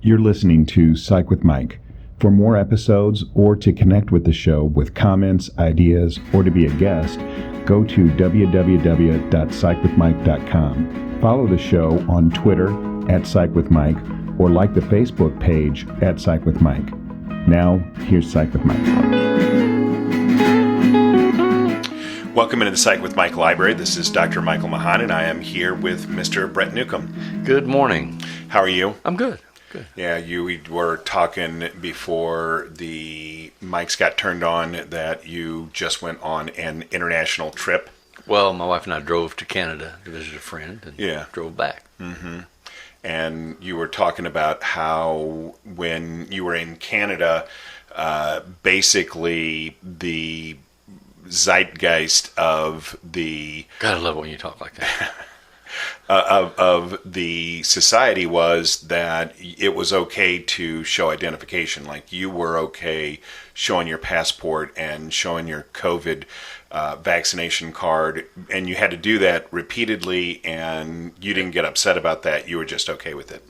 You're listening to Psych with Mike. For more episodes or to connect with the show with comments, ideas, or to be a guest, go to www.psychwithmike.com. Follow the show on Twitter @PsychWithMike or like the Facebook page @PsychWithMike. Now, here's Psych with Mike. Welcome into the Psych with Mike Library. This is Dr. Michael Mahan, and I am here with Mr. Brett Newcomb. Good morning. How are you? I'm good. Good. Yeah, we were talking before the mics got turned on that you just went on an international trip. Well, my wife and I drove to Canada to visit a friend and drove back. Mm-hmm. And you were talking about how when you were in Canada, basically the zeitgeist of the... Gotta love it when you talk like that. of the society was that it was okay to show identification. Like you were okay showing your passport and showing your COVID vaccination card, and you had to do that repeatedly, and you didn't get upset about that. You were just okay with it.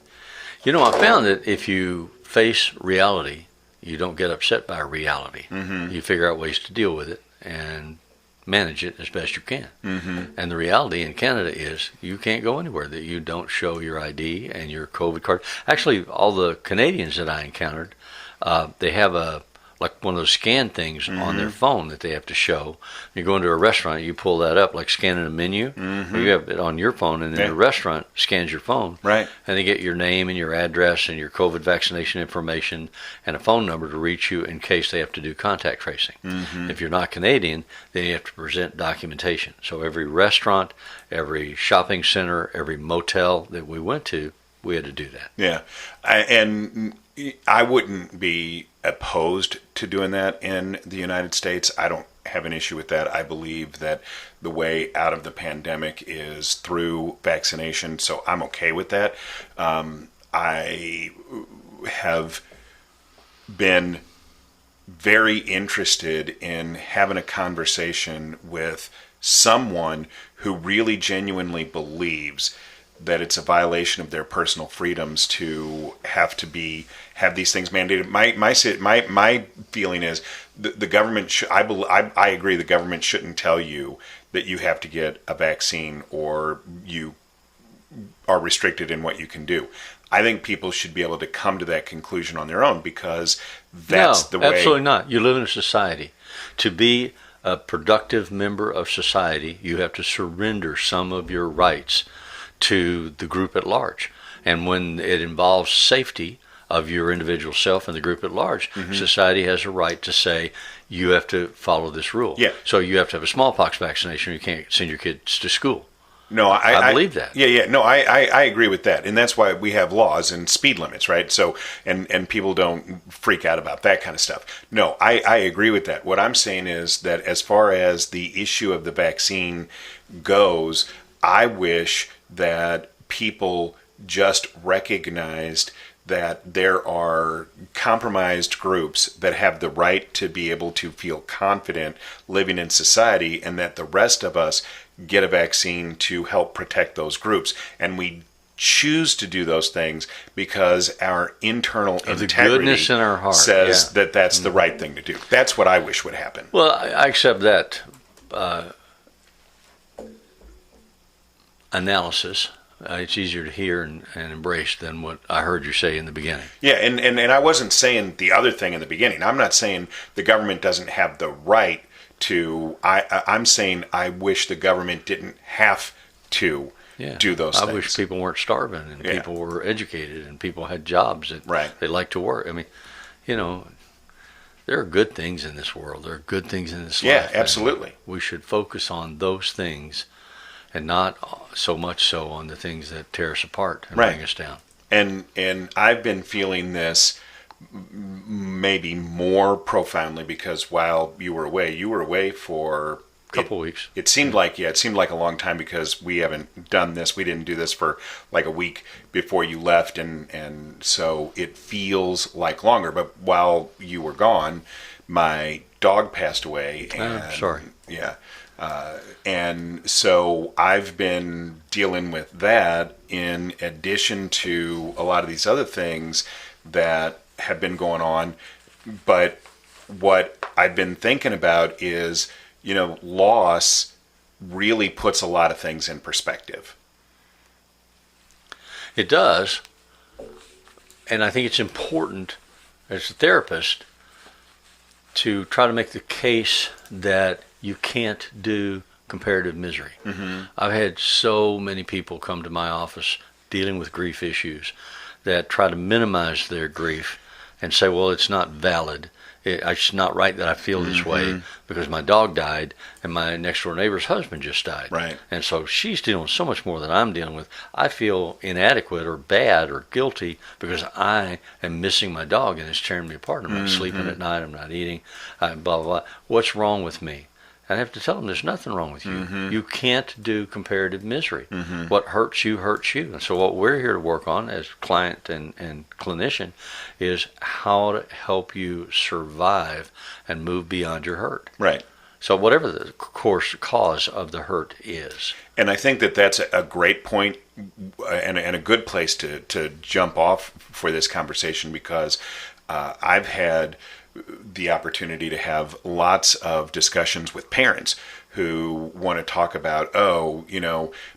You know, I found that if you face reality, you don't get upset by reality. Mm-hmm. You figure out ways to deal with it and manage it as best you can. Mm-hmm. And the reality in Canada is you can't go anywhere that you don't show your ID and your COVID card. Actually, all the Canadians that I encountered, they have one of those scan things on their phone that they have to show. You go into a restaurant, you pull that up, like scanning a menu. Mm-hmm. You have it on your phone, and then the restaurant scans your phone. Right. And they get your name and your address and your COVID vaccination information and a phone number to reach you in case they have to do contact tracing. Mm-hmm. If you're not Canadian, then you have to present documentation. So every restaurant, every shopping center, every motel that we went to, we had to do that. Yeah. I wouldn't be opposed to doing that in the United States. I don't have an issue with that. I believe that the way out of the pandemic is through vaccination, so I'm okay with that. I have been very interested in having a conversation with someone who really genuinely believes that it's a violation of their personal freedoms to have these things mandated. My feeling is the government. I agree. The government shouldn't tell you that you have to get a vaccine or you are restricted in what you can do. I think people should be able to come to that conclusion on their own because that's the way. No, absolutely not. You live in a society. To be a productive member of society, you have to surrender some of your rights to the group at large. And when it involves safety of your individual self and the group at large, society has a right to say, you have to follow this rule. Yeah. So you have to have a smallpox vaccination or you can't send your kids to school. No, I believe that. Yeah. No, I agree with that. And that's why we have laws and speed limits, right? So, and people don't freak out about that kind of stuff. No, I agree with that. What I'm saying is that as far as the issue of the vaccine goes, I wish that people just recognized that there are compromised groups that have the right to be able to feel confident living in society, and that the rest of us get a vaccine to help protect those groups. And we choose to do those things because our internal integrity goodness in our heart says that that's the right thing to do. That's what I wish would happen. Well, I accept that analysis. It's easier to hear and embrace than what I heard you say in the beginning. Yeah, and I wasn't saying the other thing in the beginning. I'm not saying the government doesn't have the right to. I'm saying I wish the government didn't have to do those things. I wish people weren't starving and people were educated and people had jobs that they like to work. I mean, you know, there are good things in this world. There are good things in this life. Yeah, absolutely. We should focus on those things and not so much so on the things that tear us apart and bring us down. And I've been feeling this maybe more profoundly because while you were away for a couple weeks. It seemed like a long time because we haven't done this. We didn't do this for like a week before you left, and so it feels like longer. But while you were gone, my dog passed away. And, sorry. Yeah. And so I've been dealing with that in addition to a lot of these other things that have been going on. But what I've been thinking about is, loss really puts a lot of things in perspective. It does. And I think it's important as a therapist to try to make the case that you can't do comparative misery. Mm-hmm. I've had so many people come to my office dealing with grief issues that try to minimize their grief and say, well, it's not valid. It's not right that I feel this way because my dog died and my next door neighbor's husband just died. Right. And so she's dealing with so much more than I'm dealing with. I feel inadequate or bad or guilty because I am missing my dog and it's tearing me apart. I'm not sleeping at night. I'm not eating. Blah, blah, blah. What's wrong with me? I have to tell them there's nothing wrong with you. Mm-hmm. You can't do comparative misery. Mm-hmm. What hurts you hurts you. And so what we're here to work on as client and clinician is how to help you survive and move beyond your hurt. Right. So whatever the cause of the hurt is. And I think that that's a great point and a good place to jump off for this conversation because I've had the opportunity to have lots of discussions with parents who want to talk about,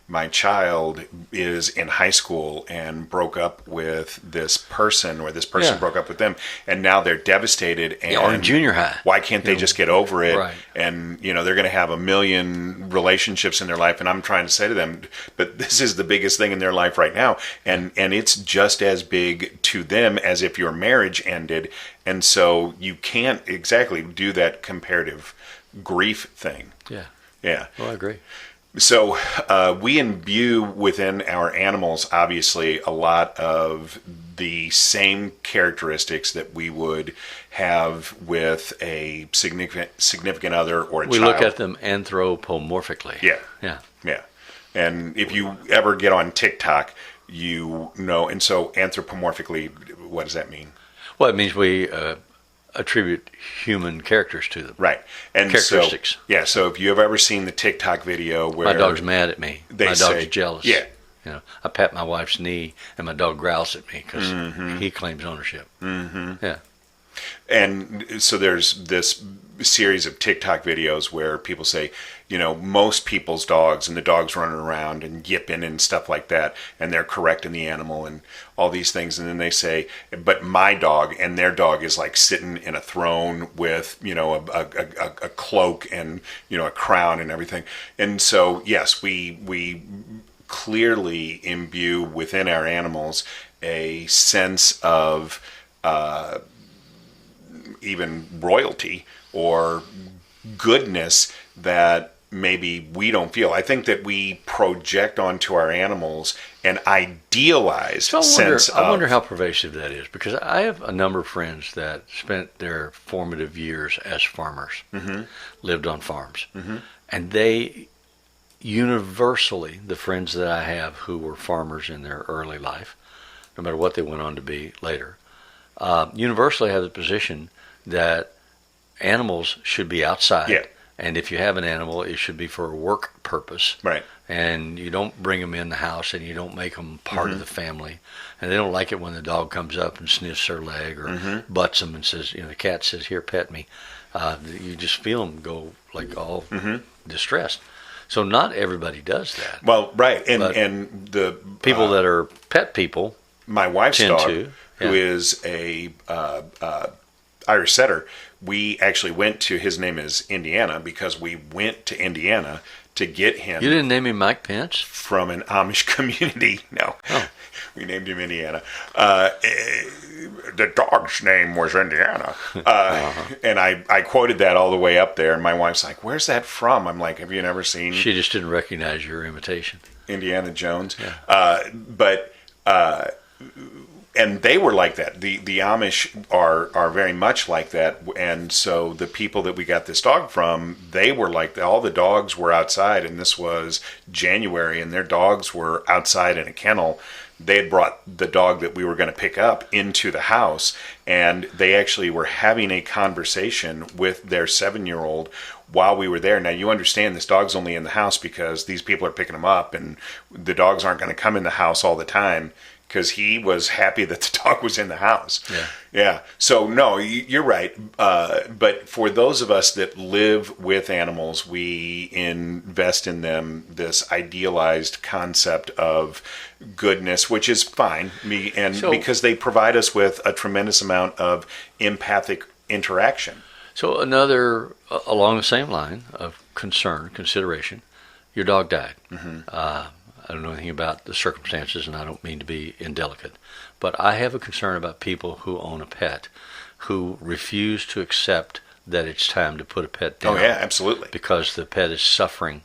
my child is in high school and broke up with this person or this person broke up with them and now they're devastated and or in junior high. Why can't they just get over it? Right. And, they're going to have a million relationships in their life. And I'm trying to say to them, but this is the biggest thing in their life right now. And it's just as big to them as if your marriage ended. And so you can't exactly do that comparative grief thing. Yeah. Well, I agree. So we imbue within our animals, obviously, a lot of the same characteristics that we would have with a significant other or a child. We look at them anthropomorphically. Yeah. And if you ever get on TikTok, and so anthropomorphically, what does that mean? Well, it means we attribute human characters to them. Right. And characteristics. So if you have ever seen the TikTok video where... My dog's mad at me. My dog's jealous. Yeah. I pat my wife's knee and my dog growls at me because he claims ownership. Mm-hmm. Yeah. And so there's this series of TikTok videos where people say, most people's dogs and the dog's running around and yipping and stuff like that, and they're correcting the animal and all these things. And then they say, but my dog and their dog is like sitting in a throne with, a cloak and, a crown and everything. And so, yes, we clearly imbue within our animals a sense of even royalty or goodness that maybe we don't feel. I think that we project onto our animals an idealized sense of... I wonder how pervasive that is, because I have a number of friends that spent their formative years as farmers, lived on farms, and they universally, the friends that I have who were farmers in their early life, no matter what they went on to be later, universally have the position that animals should be outside. Yeah. And if you have an animal, it should be for a work purpose. Right. And you don't bring them in the house and you don't make them part of the family. And they don't like it when the dog comes up and sniffs their leg or butts them and says, the cat says, here, pet me. You just feel them go like all distressed. So not everybody does that. Well, right. And the people that are pet people, my wife's dog, who is a Irish setter, we actually went to, his name is Indiana, because we went to Indiana to get him. You didn't name him Mike Pence? From an Amish community. No. Oh. We named him Indiana. The dog's name was Indiana. And I quoted that all the way up there, and my wife's like, where's that from? I'm like, have you never seen... She just didn't recognize your imitation. Indiana Jones. Yeah. And they were like that. The Amish are very much like that. And so the people that we got this dog from, they were like that. All the dogs were outside, and this was January, and their dogs were outside in a kennel they had brought the dog that we were going to pick up into the house, and they actually were having a conversation with their 7-year-old while we were there. Now, you understand this dog's only in the house because these people are picking him up, and the dogs aren't going to come in the house all the time, because he was happy that the dog was in the house. Yeah. So, no, you're right. But for those of us that live with animals, we invest in them this idealized concept of goodness, which is fine. Because they provide us with a tremendous amount of empathic interaction. So along the same line of consideration, your dog died. I don't know anything about the circumstances, and I don't mean to be indelicate, but I have a concern about people who own a pet who refuse to accept that it's time to put a pet down. Oh, yeah, absolutely. Because the pet is suffering.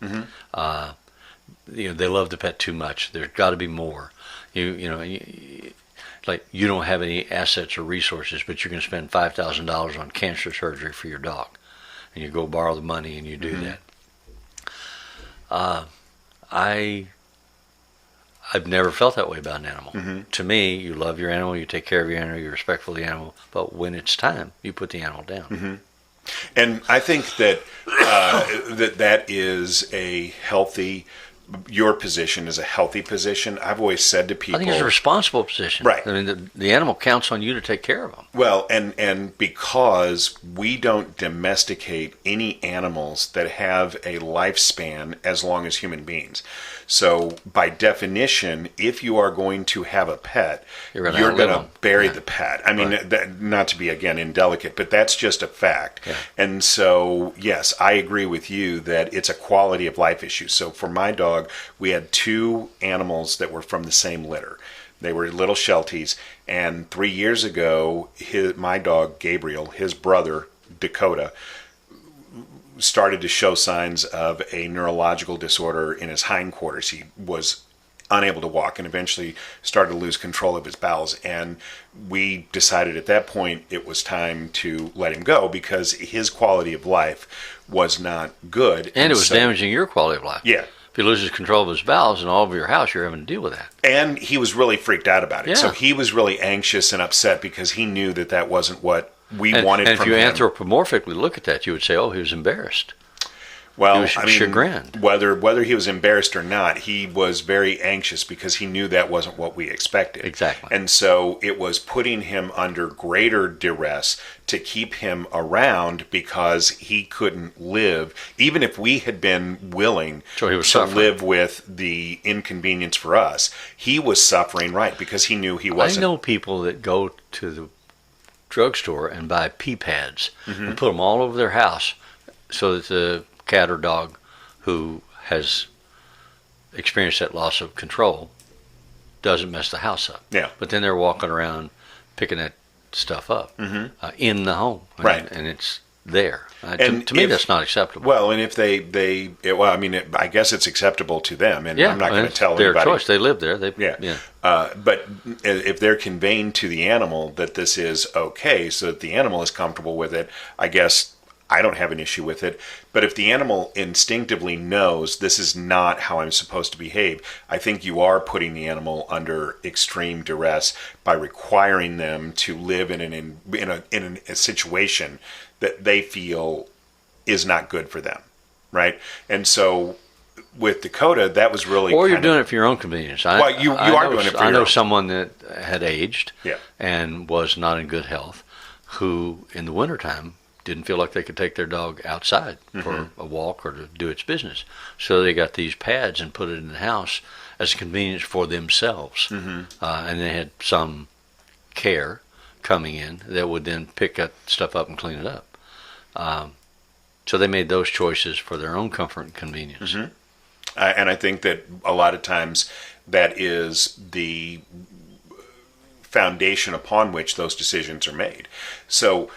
They love the pet too much. There's got to be more. Like you don't have any assets or resources, but you're going to spend $5,000 on cancer surgery for your dog, and you go borrow the money and you do that. I've never felt that way about an animal. To me, you love your animal, you take care of your animal, you're respectful of the animal, but when it's time, you put the animal down. And I think that that is a healthy. Your position is a healthy position. I've always said to people, I think it's a responsible position. Right. I mean, the animal counts on you to take care of them. Well, and because we don't domesticate any animals that have a lifespan as long as human beings. So by definition, if you are going to have a pet, you're going to bury the pet. I mean, not to be, again, indelicate, but that's just a fact. Yeah. And so, yes, I agree with you that it's a quality of life issue. So for my dog, we had 2 animals that were from the same litter. They were little Shelties, and 3 years ago, my dog, Gabriel, his brother, Dakota, started to show signs of a neurological disorder in his hindquarters. He was unable to walk and eventually started to lose control of his bowels. And we decided at that point it was time to let him go because his quality of life was not good. And it was damaging your quality of life. Yeah. If he loses control of his bowels and all over your house, you're having to deal with that. And he was really freaked out about it. Yeah. So he was really anxious and upset because he knew that that wasn't what we wanted from him. And if you anthropomorphically look at that, you would say, oh, he was embarrassed. Well, he was chagrined. Whether he was embarrassed or not, he was very anxious because he knew that wasn't what we expected. Exactly. And so it was putting him under greater duress to keep him around because he couldn't live, even if we had been willing to live with the inconvenience for us. He was suffering, right, because he knew he wasn't. I know people that go to the drugstore and buy pee pads and put them all over their house so that the cat or dog who has experienced that loss of control doesn't mess the house up. Yeah. But then they're walking around picking that stuff up in the home. Right. And it's there. To me, that's not acceptable. Well, and if I guess it's acceptable to them, and I'm not going to tell their anybody. choice. They live there. But if they're conveying to the animal that this is okay, so that the animal is comfortable with it, I guess I don't have an issue with it. But if the animal instinctively knows this is not how I'm supposed to behave, I think you are putting the animal under extreme duress by requiring them to live in a situation that they feel is not good for them, right? And so with Dakota, that was really or you're doing it for your own convenience. You are doing it for your own. I know someone that had aged Yeah. and was not in good health, who in the wintertime didn't feel like they could take their dog outside for a walk or to do its business. So they got these pads and put it in the house as a convenience for themselves. And they had some care coming in that would then pick that stuff up and clean it up. So they made those choices for their own comfort and convenience. And I think that a lot of times that is the foundation upon which those decisions are made. So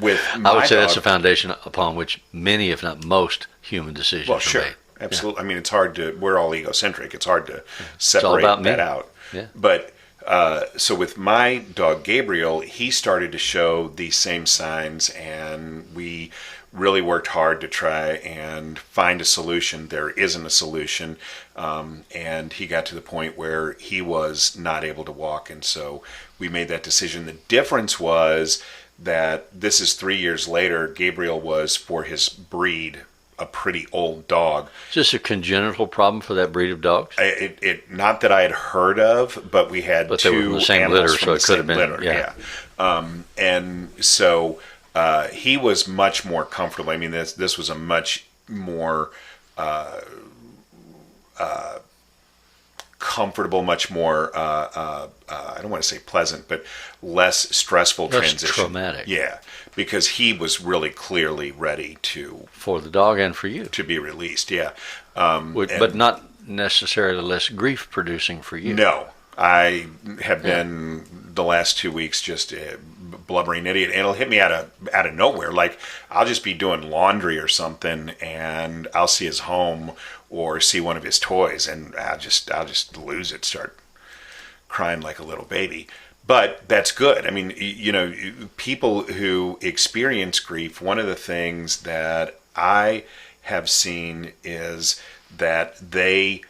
with my I would say dog, that's the foundation upon which many, if not most, human decisions are made. Absolutely. I mean, it's hard to, we're all egocentric. It's hard to separate that out. Yeah. But so with my dog, Gabriel, he started to show these same signs, and we really worked hard to try and find a solution. There isn't a solution. And he got to the point where he was not able to walk. And so we made that decision. The difference was that this is 3 years later. Gabriel was, for his breed, a pretty old dog. Is this a congenital problem for that breed of dogs? It not that I had heard of, but we had but they were two from the same animals litter, from so the it could same have been. litter. Yeah. And so he was much more comfortable. I mean, this was a much more comfortable, much more I don't want to say pleasant, but less stressful Less transition. traumatic. Yeah, because he was really clearly ready For the dog and for you. to be released. Yeah, But not necessarily less grief producing for you. No, I have been the last 2 weeks just a blubbering idiot, and it'll hit me out of nowhere. Like I'll just be doing laundry or something, and I'll see his home or see one of his toys, and I'll just lose it, start crying like a little baby. But that's good. I mean, people who experience grief, one of the things that I have seen is that they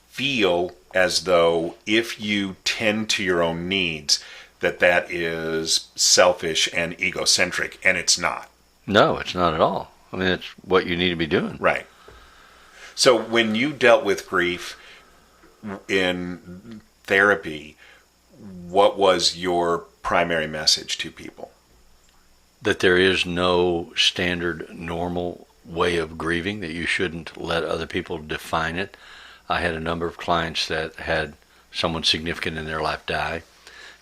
feel as though if you tend to your own needs, that is selfish and egocentric, and it's not. No, it's not at all. I mean, it's what you need to be doing. Right. So when you dealt with grief in therapy, what was your primary message to people? That there is no standard normal way of grieving, that you shouldn't let other people define it. I had a number of clients that had someone significant in their life die,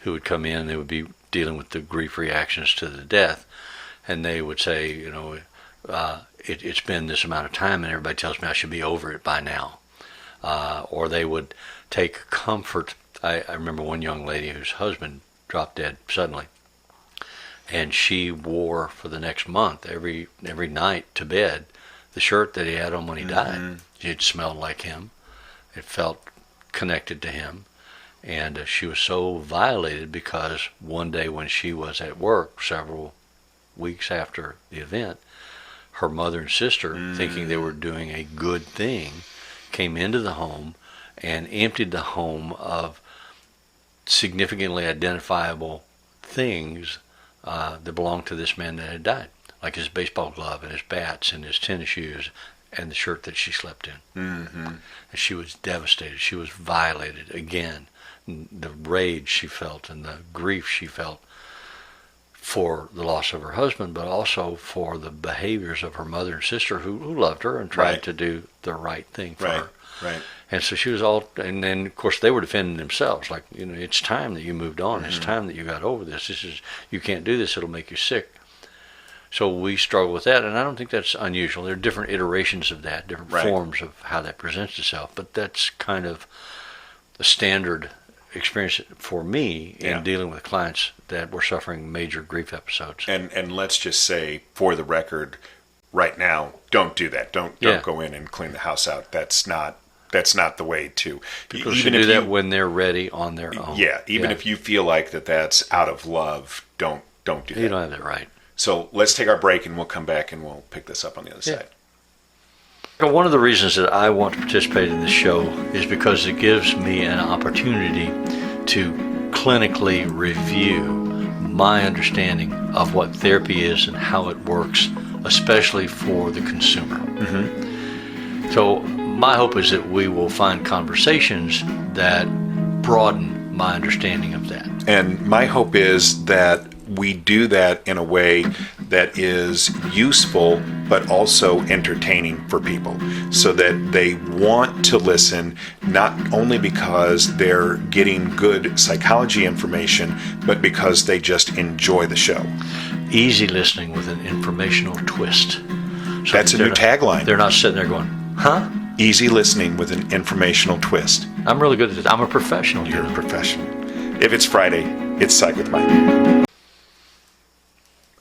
who would come in, they would be dealing with the grief reactions to the death, and they would say, it's been this amount of time and everybody tells me I should be over it by now. Or they would take comfort. I remember one young lady whose husband dropped dead suddenly, and she wore for the next month, every night to bed, the shirt that he had on when he died. It smelled like him. It felt connected to him. And she was so violated because one day when she was at work, several weeks after the event, her mother and sister, thinking they were doing a good thing, came into the home and emptied the home of significantly identifiable things that belonged to this man that had died, like his baseball glove and his bats and his tennis shoes and the shirt that she slept in. And she was devastated. She was violated again. The rage she felt and the grief she felt for the loss of her husband, but also for the behaviors of her mother and sister who loved her and tried to do the right thing for her. Right. And so she was and then of course they were defending themselves, like, it's time that you moved on. It's time that you got over this. You can't do this. It'll make you sick. So we struggle with that, and I don't think that's unusual. There are different iterations of that, different forms of how that presents itself, but that's kind of the standard experience for me in dealing with clients that were suffering major grief episodes. And let's just say, for the record, right now, don't do that. Don't go in and clean the house out. That's not the way to. People should do that when they're ready on their own. Yeah, even if you feel like that's out of love, don't do that. You don't have that right. So let's take our break, and we'll come back and we'll pick this up on the other side. One of the reasons that I want to participate in this show is because it gives me an opportunity to clinically review my understanding of what therapy is and how it works, especially for the consumer. So my hope is that we will find conversations that broaden my understanding of that. And my hope is that we do that in a way that is useful but also entertaining for people, so that they want to listen, not only because they're getting good psychology information, but because they just enjoy the show. Easy listening with an informational twist. So that's a new tagline. They're not sitting there going, huh? Easy listening with an informational twist. I'm really good at this. I'm a professional. You're a professional. If it's Friday, it's Psych with Mike.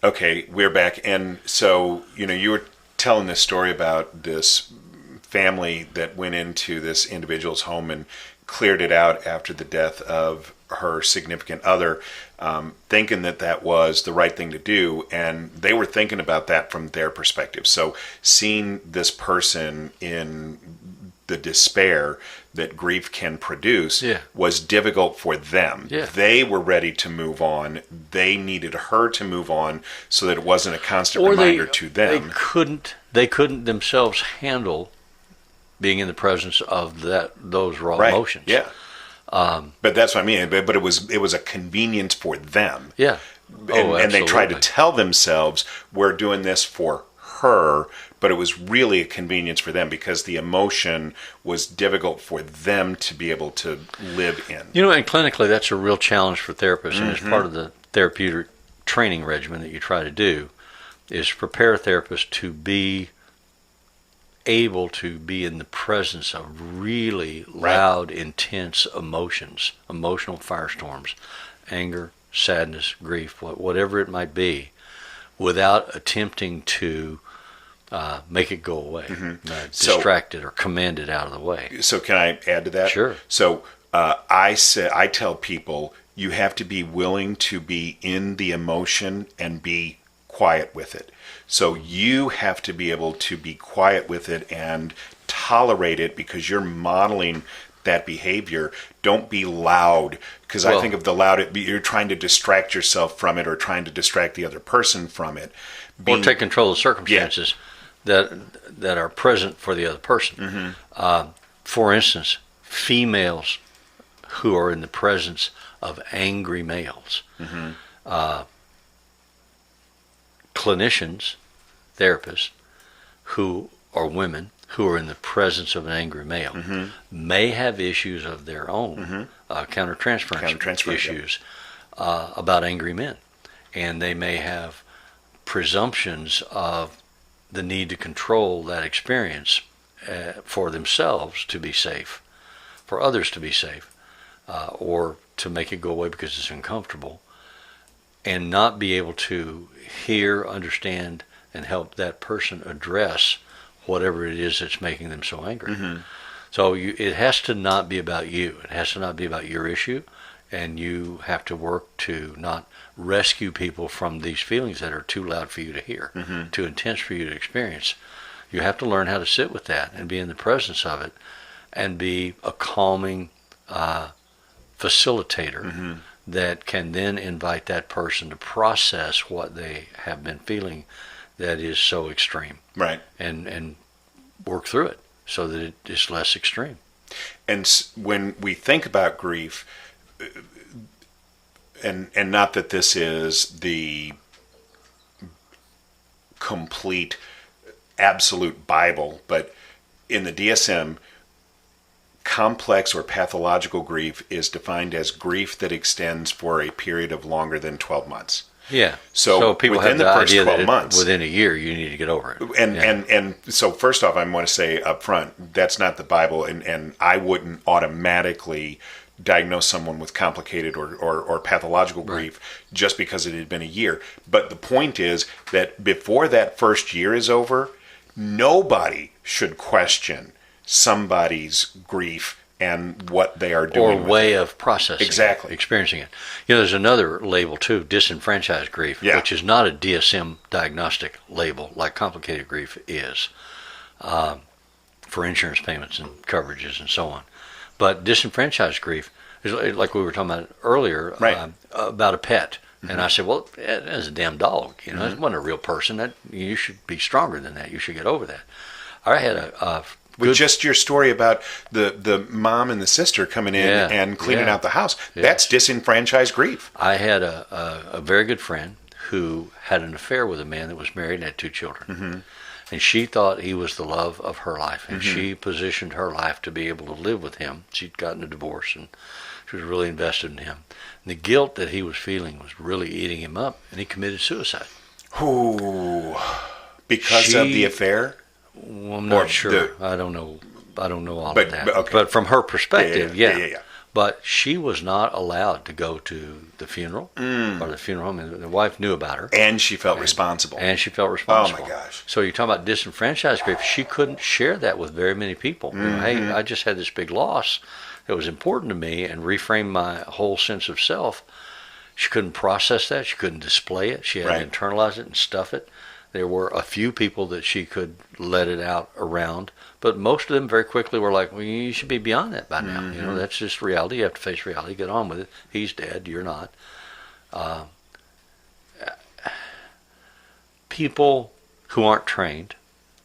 Okay, we're back. And so, you were telling this story about this family that went into this individual's home and cleared it out after the death of her significant other, thinking that that was the right thing to do, and they were thinking about that from their perspective. So seeing this person in the despair that grief can produce was difficult for them. Yeah. They were ready to move on. They needed her to move on so that it wasn't a constant reminder to them. They couldn't themselves handle being in the presence of those raw Right. emotions. Yeah. But that's what I mean. But it was a convenience for them. Yeah. And they tried to tell themselves, we're doing this for her, but it was really a convenience for them because the emotion was difficult for them to be able to live in. And clinically, that's a real challenge for therapists, and it's part of the therapeutic training regimen that you try to do, is prepare a therapist to be able to be in the presence of really loud, intense emotions, emotional firestorms, anger, sadness, grief, whatever it might be, without attempting to make it go away, distract it or command it out of the way. So can I add to that? Sure. So I tell people you have to be willing to be in the emotion and be quiet with it. So you have to be able to be quiet with it and tolerate it because you're modeling that behavior. Don't be loud, because I think of the loud, you're trying to distract yourself from it or trying to distract the other person from it. Or take control of the circumstances that are present for the other person. For instance, females who are in the presence of angry males. Clinicians, therapists, who are women who are in the presence of an angry male may have issues of their own, countertransference issues about angry men. And they may have presumptions of the need to control that experience for themselves to be safe, for others to be safe, or to make it go away because it's uncomfortable, and not be able to hear, understand, and help that person address whatever it is that's making them so angry. So it has to not be about you. It has to not be about your issue, and you have to work to not rescue people from these feelings that are too loud for you to hear, too intense for you to experience. You have to learn how to sit with that and be in the presence of it and be a calming facilitator that can then invite that person to process what they have been feeling that is so extreme. Right. And work through it so that it is less extreme. And when we think about grief, and not that this is the complete, absolute Bible, but in the DSM, complex or pathological grief is defined as grief that extends for a period of longer than 12 months. Yeah. So people within have the first idea 12 that months, within a year, you need to get over it. And so first off, I want to say up front, that's not the Bible, and I wouldn't automatically diagnose someone with complicated or pathological grief just because it had been a year. But the point is that before that first year is over, nobody should question somebody's grief and what they are doing or way of processing Exactly. experiencing it. There's another label too, disenfranchised grief, which is not a DSM diagnostic label like complicated grief is, for insurance payments and coverages and so on. But disenfranchised grief is like we were talking about earlier, about a pet. And I said, well, that's a damn dog. It wasn't a real person. That you should be stronger than that. You should get over that. I had a with just your story about the mom and the sister coming in and cleaning out the house. That's disenfranchised grief. I had a very good friend who had an affair with a man that was married and had 2 children. And she thought he was the love of her life. And she positioned her life to be able to live with him. She'd gotten a divorce and she was really invested in him. And the guilt that he was feeling was really eating him up, and he committed suicide. Ooh. Because of the affair? Well, I'm not sure. I don't know all of that. But from her perspective, yeah. But she was not allowed to go to the funeral or the funeral home. And the wife knew about her. And she felt responsible. And she felt responsible. Oh, my gosh. So you're talking about disenfranchised grief. She couldn't share that with very many people. Hey, I just had this big loss. that was important to me and reframed my whole sense of self, she couldn't process that. She couldn't display it. She had to internalize it and stuff it. There were a few people that she could let it out around, but most of them very quickly were like, well, you should be beyond that by now. You know, that's just reality. You have to face reality. Get on with it. He's dead. You're not. People who aren't trained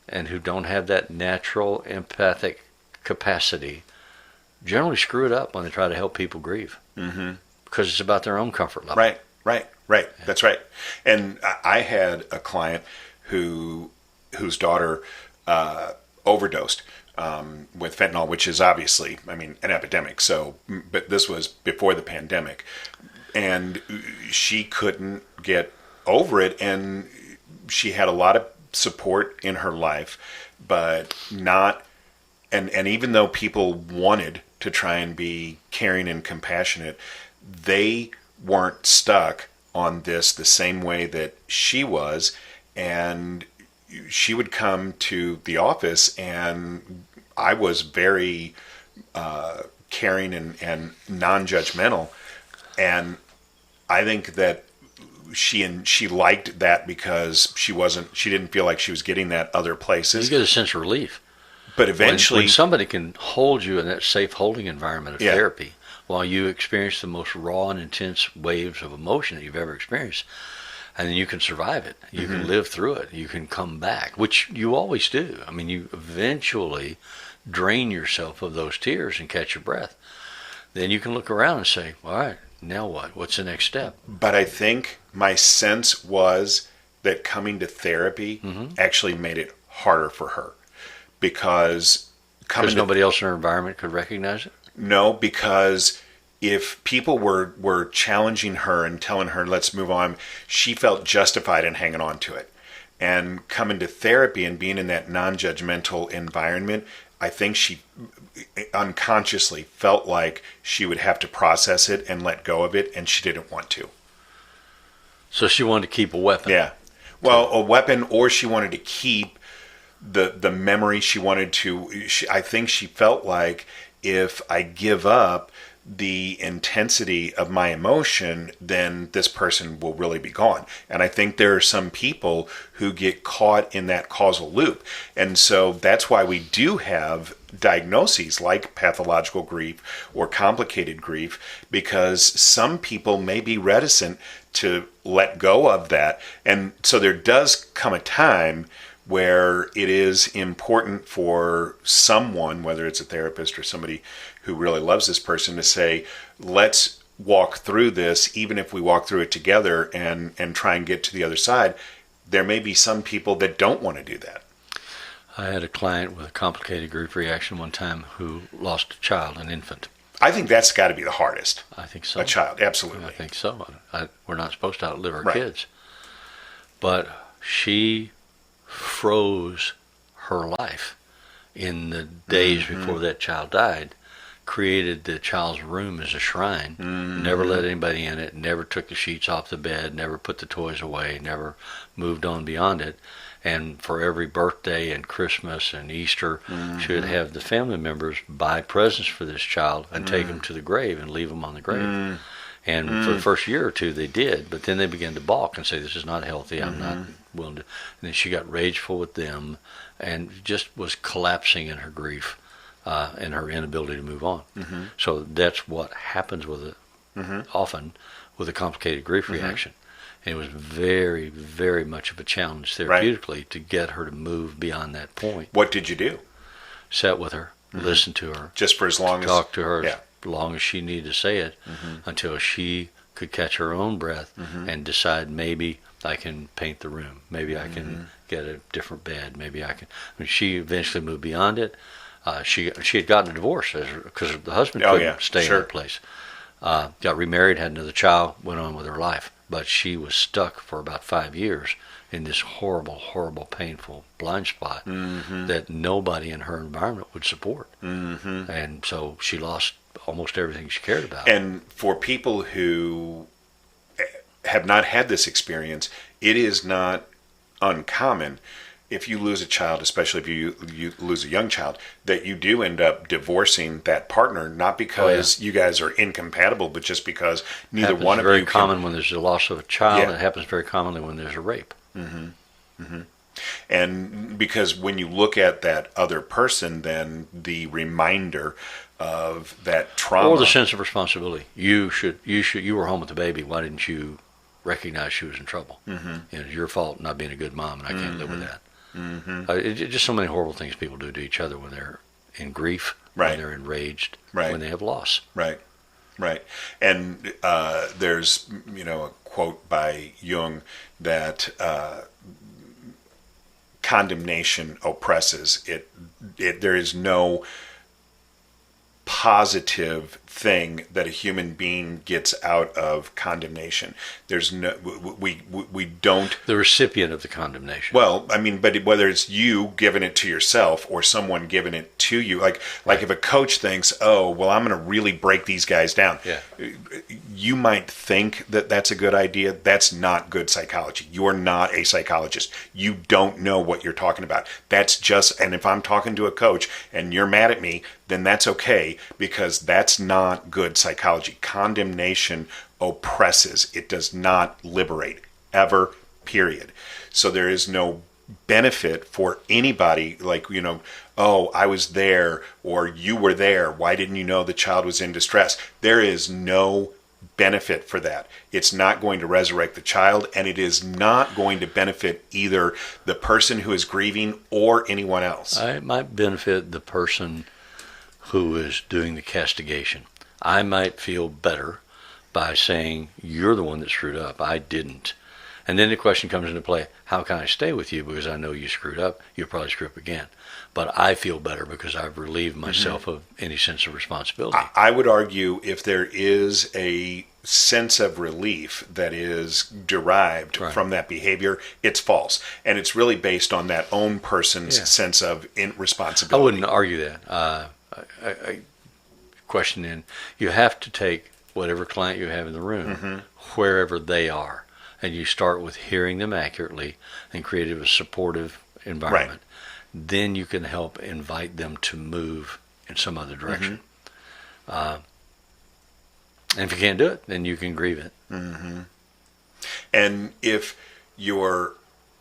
and who don't have that natural empathic capacity generally screw it up when they try to help people grieve. Because it's about their own comfort level. Right. That's right. And I had a client whose daughter overdosed with fentanyl, which is obviously, an epidemic. So, but this was before the pandemic, and she couldn't get over it, and she had a lot of support in her life, but not. And even though people wanted to try and be caring and compassionate, they weren't stuck on this the same way that she was. And she would come to the office, and I was very caring and non-judgmental. And I think that she liked that because she didn't feel like she was getting that other places. You get a sense of relief. But eventually, when somebody can hold you in that safe holding environment of therapy while you experience the most raw and intense waves of emotion that you've ever experienced, and then you can survive it, you can live through it, you can come back, which you always do. You eventually drain yourself of those tears and catch your breath. Then you can look around and say, all right, now what? What's the next step? But I think my sense was that coming to therapy actually made it harder for her. Because nobody else in her environment could recognize it? No, because if people were challenging her and telling her, let's move on, she felt justified in hanging on to it. And coming to therapy and being in that non-judgmental environment, I think she unconsciously felt like she would have to process it and let go of it, and she didn't want to. So she wanted to keep a weapon. Yeah. Well, a weapon, or she wanted to keep the memory. She wanted to, I think she felt like, if I give up the intensity of my emotion, then this person will really be gone. And I think there are some people who get caught in that causal loop. And so that's why we do have diagnoses like pathological grief or complicated grief, because some people may be reticent to let go of that. And so there does come a time where it is important for someone, whether it's a therapist or somebody who really loves this person, to say, let's walk through this, even if we walk through it together and try and get to the other side. There may be some people that don't want to do that. I had a client with a complicated grief reaction one time who lost a child, an infant. I think that's got to be the hardest. I think so. A child, absolutely. I think so. We're not supposed to outlive our kids. But she froze her life in the days before that child died, created the child's room as a shrine, never let anybody in it, never took the sheets off the bed, never put the toys away, never moved on beyond it. And for every birthday and Christmas and Easter, she would have the family members buy presents for this child and take them to the grave and leave them on the grave. And for the first year or two they did, but then they began to balk and say, this is not healthy, I'm not willing to. And then she got rageful with them and just was collapsing in her grief and her inability to move on. So that's what happens with it often with a complicated grief reaction. And it was very, very much of a challenge therapeutically to get her to move beyond that point. What did you do? Sat with her, listened to her. Just for as long as... Talked to her as long as she needed to say it, until she could catch her own breath and decide, maybe I can paint the room. Maybe I can get a different bed. Maybe I can... she eventually moved beyond it. She had gotten a divorce because the husband couldn't stay in that place. Got remarried, had another child, went on with her life. But she was stuck for about 5 years in this horrible, horrible, painful blind spot that nobody in her environment would support. And so she lost almost everything she cared about. And for people who have not had this experience, it is not uncommon if you lose a child, especially if you lose a young child, that you do end up divorcing that partner, not because you guys are incompatible, but just because neither one of you It's very common when there's the loss of a child. Yeah. It happens very commonly when there's a rape. And because when you look at that other person, then the reminder of that trauma, Or the sense of responsibility. You were home with the baby. Why didn't you recognize she was in trouble? It's your fault not being a good mom, and I can't live with that. Just so many horrible things people do to each other when they're in grief, when they're enraged, when they have loss. Right. And there's a quote by Jung that condemnation oppresses. There is no positive thing that a human being gets out of condemnation. There's no, we don't. The recipient of the condemnation. Well, I mean, but whether it's you giving it to yourself or someone giving it to you, like if a coach thinks, oh, well, I'm going to really break these guys down. Yeah. You might think that that's a good idea. That's not good psychology. You're not a psychologist. You don't know what you're talking about. That's just, and if I'm talking to a coach and you're mad at me, then that's okay, because that's not good psychology. Condemnation oppresses. It does not liberate, ever, period. So there is no benefit for anybody, like, oh, I was there, or you were there. Why didn't you know the child was in distress? There is no benefit for that. It's not going to resurrect the child, and it is not going to benefit either the person who is grieving or anyone else. It might benefit the person who is doing the castigation. I might feel better by saying, you're the one that screwed up, I didn't. And then the question comes into play, how can I stay with you? Because I know you screwed up, you'll probably screw up again. But I feel better because I've relieved myself of any sense of responsibility. I would argue if there is a sense of relief that is derived from that behavior, it's false. And it's really based on that own person's sense of responsibility. I wouldn't argue that. I question in, you have to take whatever client you have in the room, wherever they are, and you start with hearing them accurately and create a supportive environment. Then you can help invite them to move in some other direction. And if you can't do it, then you can grieve it. And if you're,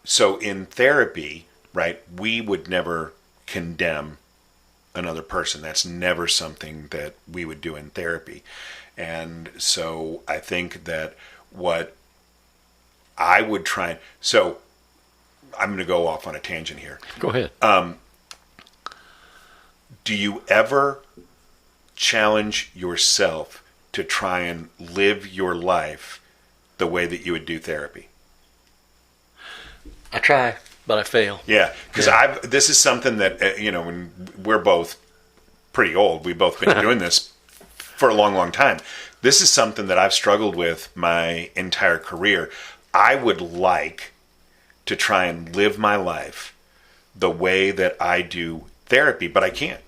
so in therapy, right, we would never condemn another person. That's never something that we would do in therapy. And so I think that what I would try, so I'm going to go off on a tangent here. Go ahead. Do you ever challenge yourself to try and live your life the way that you would do therapy? I try, but I fail. Yeah, because this is something that, when we're both pretty old, we've both been doing this for a long, long time. This is something that I've struggled with my entire career. I would like to try and live my life the way that I do therapy, but I can't.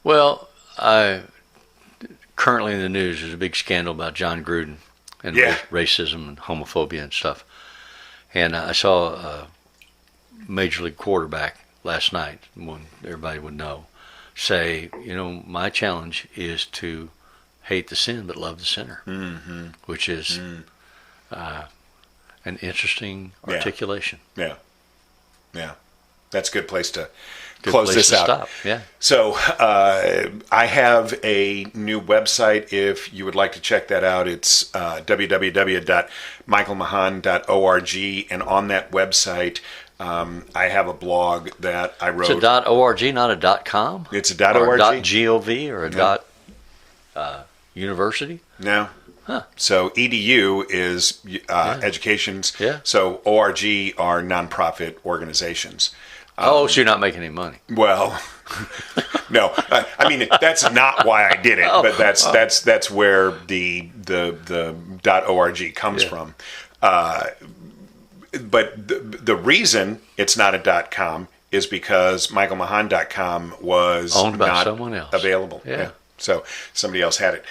Well, currently in the news, there's a big scandal about John Gruden and racism and homophobia and stuff. And I saw a major league quarterback last night, when everybody would know, say, my challenge is to hate the sin but love the sinner, which is an interesting articulation. Yeah. That's a good place to close this out. Stop. Yeah. So I have a new website. If you would like to check that out, it's www.michaelmahan.org. And on that website, I have a blog that I wrote. It's a .org, not a .com? It's a or .org? .gov or a .university? No. Huh. So EDU is educations. Yeah. So ORG are nonprofit organizations. So you're not making any money? Well, no. I mean, that's not why I did it, but that's where the .org comes from. But the reason it's not a .com is because michaelmahan.com was owned by not someone else. Available. Yeah. So somebody else had it.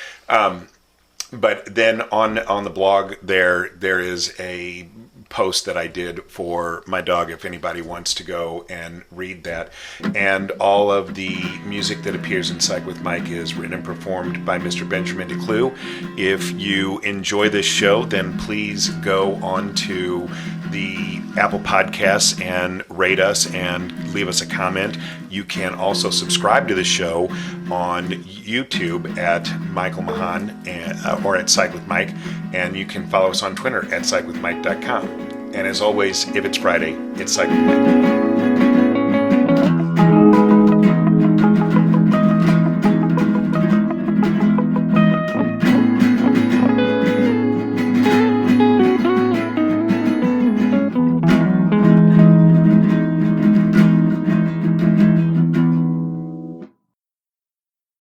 But then on the blog there is a post that I did for my dog, if anybody wants to go and read that. And all of the music that appears in Psych with Mike is written and performed by Mr. Benjamin DeClue. If you enjoy this show, then please go on to the Apple Podcasts and rate us and leave us a comment. You can also subscribe to the show on YouTube at Michael Mahan or at Psych with Mike, and you can follow us on Twitter at psychwithmike.com. And as always, if it's Friday, it's Psych with Mike.